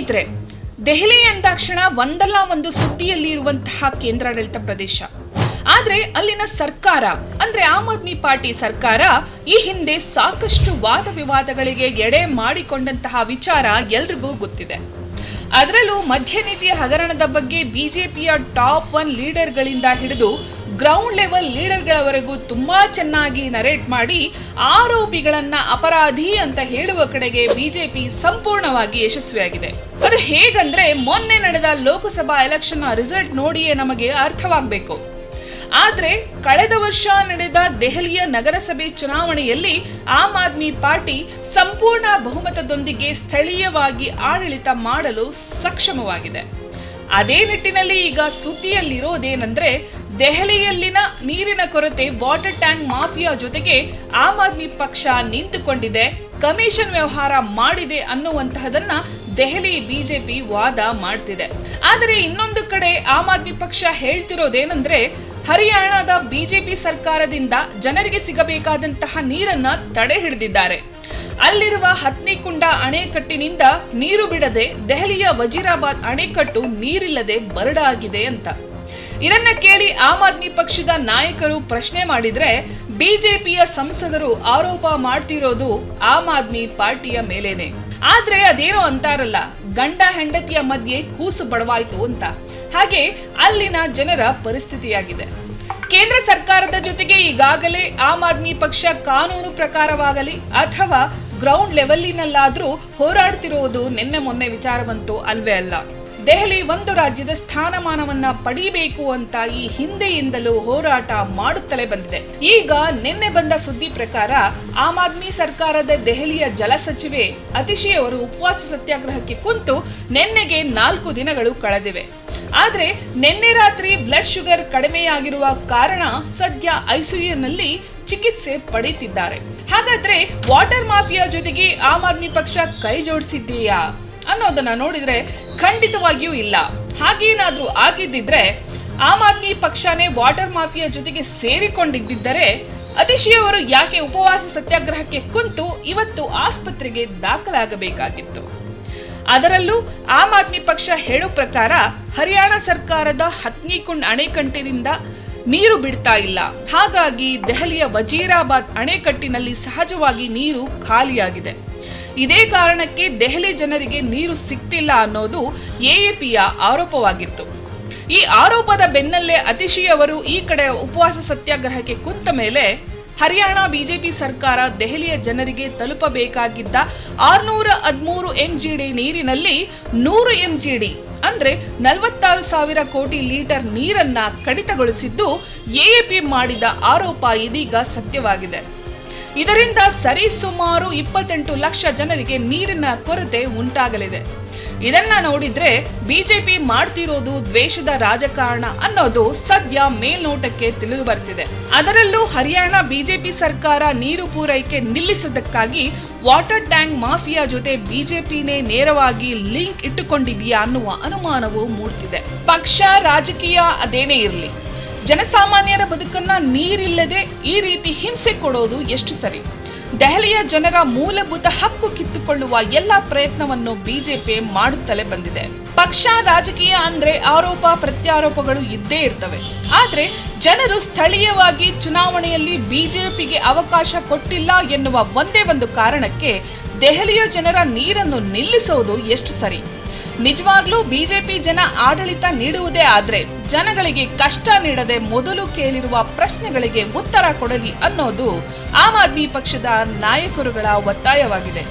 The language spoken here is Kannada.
ಸ್ನೇಹಿತರೆ, ದೆಹಲಿ ಎಂದಾಕ್ಷಣ ಒಂದಲ್ಲ ಒಂದು ಸುದ್ದಿಯಲ್ಲಿ ಇರುವಂತಹ ಕೇಂದ್ರಾಡಳಿತ ಪ್ರದೇಶ. ಆದ್ರೆ ಅಲ್ಲಿನ ಸರ್ಕಾರ ಅಂದ್ರೆ ಆಮ್ ಆದ್ಮಿ ಪಾರ್ಟಿ ಸರ್ಕಾರ ಈ ಹಿಂದೆ ಸಾಕಷ್ಟು ವಾದ ವಿವಾದಗಳಿಗೆ ಎಡೆ ಮಾಡಿಕೊಂಡಂತಹ ವಿಚಾರ ಎಲ್ರಿಗೂ ಗೊತ್ತಿದೆ. ಅದರಲ್ಲೂ ಮಧ್ಯ ನಿಧಿಯ ಹಗರಣದ ಬಗ್ಗೆ ಬಿಜೆಪಿಯ ಟಾಪ್ 1 ಲೀಡರ್ಗಳಿಂದ ಹಿಡಿದು ಗ್ರೌಂಡ್ ಲೆವೆಲ್ ಲೀಡರ್ಗಳವರೆಗೂ ತುಂಬಾ ಚೆನ್ನಾಗಿ ನರೇಟ್ ಮಾಡಿ ಆರೋಪಿಗಳನ್ನ ಅಪರಾಧಿ ಅಂತ ಹೇಳುವ ಕಡೆಗೆ ಬಿಜೆಪಿ ಸಂಪೂರ್ಣವಾಗಿ ಯಶಸ್ವಿಯಾಗಿದೆ. ಅದು ಹೇಗಂದ್ರೆ ಮೊನ್ನೆ ನಡೆದ ಲೋಕಸಭಾ ಎಲೆಕ್ಷನ್ ರಿಸಲ್ಟ್ ನೋಡಿಯೇ ನಮಗೆ ಅರ್ಥವಾಗಬೇಕು. ಆದ್ರೆ ಕಳೆದ ವರ್ಷ ನಡೆದ ದೆಹಲಿಯ ನಗರಸಭೆ ಚುನಾವಣೆಯಲ್ಲಿ ಆಮ್ ಆದ್ಮಿ ಪಾರ್ಟಿ ಸಂಪೂರ್ಣ ಬಹುಮತದೊಂದಿಗೆ ಸ್ಥಳೀಯವಾಗಿ ಆಡಳಿತ ಮಾಡಲು ಸಕ್ಷಮವಾಗಿದೆ. ಅದೇ ನಿಟ್ಟಿನಲ್ಲಿ ಈಗ ಸುದ್ದಿಯಲ್ಲಿರೋದೇನೆಂದ್ರೆ, ದೆಹಲಿಯಲ್ಲಿನ ನೀರಿನ ಕೊರತೆ, ವಾಟರ್ ಟ್ಯಾಂಕ್ ಮಾಫಿಯಾ ಜೊತೆಗೆ ಆಮ್ ಆದ್ಮಿ ಪಕ್ಷ ನಿಂತುಕೊಂಡಿದೆ, ಕಮಿಷನ್ ವ್ಯವಹಾರ ಮಾಡಿದೆ ಅನ್ನುವಂತಹದನ್ನ ದೆಹಲಿ ಬಿಜೆಪಿ ವಾದ ಮಾಡ್ತಿದೆ. ಆದರೆ ಇನ್ನೊಂದು ಕಡೆ ಆಮ್ ಆದ್ಮಿ ಪಕ್ಷ ಹೇಳ್ತಿರೋದೇನೆಂದ್ರೆ, ಹರಿಯಾಣದ ಬಿಜೆಪಿ ಸರ್ಕಾರದಿಂದ ಜನರಿಗೆ ಸಿಗಬೇಕಾದಂತಹ ನೀರನ್ನ ತಡೆ ಹಿಡಿದಿದ್ದಾರೆ. ಅಲ್ಲಿರುವ ಹತ್ನಿಕುಂಡ ಅಣೆಕಟ್ಟಿನಿಂದ ನೀರು ಬಿಡದೆ ದೆಹಲಿಯ ವಜೀರಾಬಾದ್ ಅಣೆಕಟ್ಟು ನೀರಿಲ್ಲದೆ ಬರಡಾಗಿದೆ ಅಂತ. ಇದನ್ನ ಕೇಳಿ ಆಮ್ ಆದ್ಮಿ ಪಕ್ಷದ ನಾಯಕರು ಪ್ರಶ್ನೆ ಮಾಡಿದ್ರೆ, ಬಿಜೆಪಿಯ ಸಂಸದರು ಆರೋಪ ಮಾಡ್ತಿರೋದು ಆಮ್ ಆದ್ಮಿ ಪಾರ್ಟಿಯ ಮೇಲೇನೆ. ಆದ್ರೆ ಅದೇನೋ ಅಂತಾರಲ್ಲ, ಗಂಡ ಹೆಂಡತಿಯ ಮಧ್ಯೆ ಕೂಸು ಬಡವಾಯ್ತು ಅಂತ. ಹಾಗೆ ಅಲ್ಲಿನ ಜನರ ಪರಿಸ್ಥಿತಿಯಾಗಿದೆ. ಕೇಂದ್ರ ಸರ್ಕಾರದ ಜೊತೆಗೆ ಈಗಾಗಲೇ ಆಮ್ ಆದ್ಮಿ ಪಕ್ಷ ಕಾನೂನು ಪ್ರಕಾರವಾಗಲಿ ಅಥವಾ ಗ್ರೌಂಡ್ ಲೆವೆಲ್ಲಿನಲ್ಲಾದ್ರೂ ಹೋರಾಡ್ತಿರುವುದು ನಿನ್ನೆ ಮೊನ್ನೆ ವಿಚಾರವಂತೂ ಅಲ್ವೇ ಅಲ್ಲ. ದೆಹಲಿ ಒಂದು ರಾಜ್ಯದ ಸ್ಥಾನಮಾನವನ್ನ ಪಡಿಬೇಕು ಅಂತ ಈ ಹಿಂದೆಯಿಂದಲೂ ಹೋರಾಟ ಮಾಡುತ್ತಲೇ ಬಂದಿದೆ. ಈಗ ನಿನ್ನೆ ಬಂದ ಸುದ್ದಿ ಪ್ರಕಾರ ಆಮ್ ಆದ್ಮಿ ಸರ್ಕಾರದ ದೆಹಲಿಯ ಜಲ ಸಚಿವೆ ಅತಿಶಿ ಅವರು ಉಪವಾಸ ಸತ್ಯಾಗ್ರಹಕ್ಕೆ ಕುಂತು ನಿನ್ನೆಗೆ 4 ದಿನಗಳು ಕಳೆದಿವೆ. ಆದ್ರೆ ನಿನ್ನೆ ರಾತ್ರಿ ಬ್ಲಡ್ ಶುಗರ್ ಕಡಿಮೆಯಾಗಿರುವ ಕಾರಣ ಸದ್ಯ ಐಸಿಯುನಲ್ಲಿ ಚಿಕಿತ್ಸೆ ಪಡೆಯುತ್ತಿದ್ದಾರೆ. ಹಾಗಾದ್ರೆ ವಾಟರ್ ಮಾಫಿಯಾ ಜೊತೆಗೆ ಆಮ್ ಆದ್ಮಿ ಪಕ್ಷ ಕೈ ಜೋಡಿಸಿದೆಯಾ ಅನ್ನೋದನ್ನ ನೋಡಿದ್ರೆ ಖಂಡಿತವಾಗಿಯೂ ಇಲ್ಲ. ಹಾಗೇನಾದ್ರೂ ಆಗಿದ್ದಿದ್ರೆ ಆಮ್ ಆದ್ಮಿ ಪಕ್ಷನೇ ವಾಟರ್ ಮಾಫಿಯಾ ಜೊತೆಗೆ ಸೇರಿಕೊಂಡಿದ್ದರೆ ಅತಿಶಿ ಅವರು ಯಾಕೆ ಉಪವಾಸ ಸತ್ಯಾಗ್ರಹಕ್ಕೆ ಕುಂತು ಇವತ್ತು ಆಸ್ಪತ್ರೆಗೆ ದಾಖಲಾಗಬೇಕಾಗಿತ್ತು? ಅದರಲ್ಲೂ ಆಮ್ ಆದ್ಮಿ ಪಕ್ಷ ಹೇಳೋ ಪ್ರಕಾರ ಹರಿಯಾಣ ಸರ್ಕಾರದ ಹತ್ನಿಕುಂಡ್ ಅಣೆಕಟ್ಟಿನಿಂದ ನೀರು ಬಿಡ್ತಾ ಇಲ್ಲ. ಹಾಗಾಗಿ ದೆಹಲಿಯ ವಜೀರಾಬಾದ್ ಅಣೆಕಟ್ಟಿನಲ್ಲಿ ಸಹಜವಾಗಿ ನೀರು ಖಾಲಿಯಾಗಿದೆ. ಇದೇ ಕಾರಣಕ್ಕೆ ದೆಹಲಿ ಜನರಿಗೆ ನೀರು ಸಿಗ್ತಿಲ್ಲ ಅನ್ನೋದು ಎಎಪಿಯ ಆರೋಪವಾಗಿತ್ತು. ಈ ಆರೋಪದ ಬೆನ್ನಲ್ಲೇ ಅತಿಶಿ ಅವರು ಈ ಕಡೆ ಉಪವಾಸ ಸತ್ಯಾಗ್ರಹಕ್ಕೆ ಕುಂತ ಮೇಲೆ ಹರಿಯಾಣ ಬಿಜೆಪಿ ಸರ್ಕಾರ ದೆಹಲಿಯ ಜನರಿಗೆ ತಲುಪಬೇಕಾಗಿದ್ದ 613 ಎಂಜಿಡಿ ನೀರಿನಲ್ಲಿ 100 ಎಂಜಿಡಿ ಅಂದ್ರೆ 46,000 ಕೋಟಿ ಲೀಟರ್ ನೀರನ್ನ ಕಡಿತಗೊಳಿಸಿದ್ದು ಎಎಪಿ ಮಾಡಿದ ಆರೋಪ ಇದೀಗ ಸತ್ಯವಾಗಿದೆ. ಇದರಿಂದ ಸರಿಸುಮಾರು 28 ಲಕ್ಷ ಜನರಿಗೆ ನೀರಿನ ಕೊರತೆ ಉಂಟಾಗಲಿದೆ. ಇದನ್ನ ನೋಡಿದ್ರೆ ಬಿಜೆಪಿ ಮಾಡ್ತಿರೋದು ದ್ವೇಷದ ರಾಜಕಾರಣ ಅನ್ನೋದು ಸದ್ಯ ಮೇಲ್ನೋಟಕ್ಕೆ ತಿಳಿದು ಬರ್ತಿದೆ. ಅದರಲ್ಲೂ ಹರಿಯಾಣ ಬಿಜೆಪಿ ಸರ್ಕಾರ ನೀರು ಪೂರೈಕೆ ನಿಲ್ಲಿಸಿದ್ದಕ್ಕಾಗಿ ವಾಟರ್ ಟ್ಯಾಂಕ್ ಮಾಫಿಯಾ ಜೊತೆ ಬಿಜೆಪಿನೇ ನೇರವಾಗಿ ಲಿಂಕ್ ಇಟ್ಟುಕೊಂಡಿದೆಯಾ ಅನ್ನುವ ಅನುಮಾನವೂ ಮೂಡ್ತಿದೆ. ಪಕ್ಷ ರಾಜಕೀಯ ಅದೇನೇ ಇರಲಿ, ಜನಸಾಮಾನ್ಯರ ಬದುಕನ್ನ ನೀರಿಲ್ಲದೆ ಈ ರೀತಿ ಹಿಂಸೆ ಕೊಡೋದು ಎಷ್ಟು ಸರಿ? ದೆಹಲಿಯ ಜನರ ಮೂಲಭೂತ ಹಕ್ಕು ಕಿತ್ತುಕೊಳ್ಳುವ ಎಲ್ಲಾ ಪ್ರಯತ್ನವನ್ನು ಬಿಜೆಪಿ ಮಾಡುತ್ತಲೇ ಬಂದಿದೆ. ಪಕ್ಷ ರಾಜಕೀಯ ಅಂದ್ರೆ ಆರೋಪ ಪ್ರತ್ಯಾರೋಪಗಳು ಇದ್ದೇ ಇರ್ತವೆ. ಆದ್ರೆ ಜನರು ಸ್ಥಳೀಯವಾಗಿ ಚುನಾವಣೆಯಲ್ಲಿ ಬಿಜೆಪಿಗೆ ಅವಕಾಶ ಕೊಟ್ಟಿಲ್ಲ ಎನ್ನುವ ಒಂದೇ ಒಂದು ಕಾರಣಕ್ಕೆ ದೆಹಲಿಯ ಜನರ ನೀರನ್ನು ನಿಲ್ಲಿಸೋದು ಎಷ್ಟು ಸರಿ? ನಿಜವಾಗ್ಲೂ ಬಿಜೆಪಿ ಜನ ಆಡಳಿತ ನೀಡುವುದೇ ಆದ್ರೆ ಜನಗಳಿಗೆ ಕಷ್ಟ ನೀಡದೆ ಮೊದಲು ಕೇಳಿರುವ ಪ್ರಶ್ನೆಗಳಿಗೆ ಉತ್ತರ ಕೊಡಲಿ ಅನ್ನೋದು ಆಮ್ ಆದ್ಮಿ ಪಕ್ಷದ ನಾಯಕರುಗಳ ಒತ್ತಾಯವಾಗಿದೆ.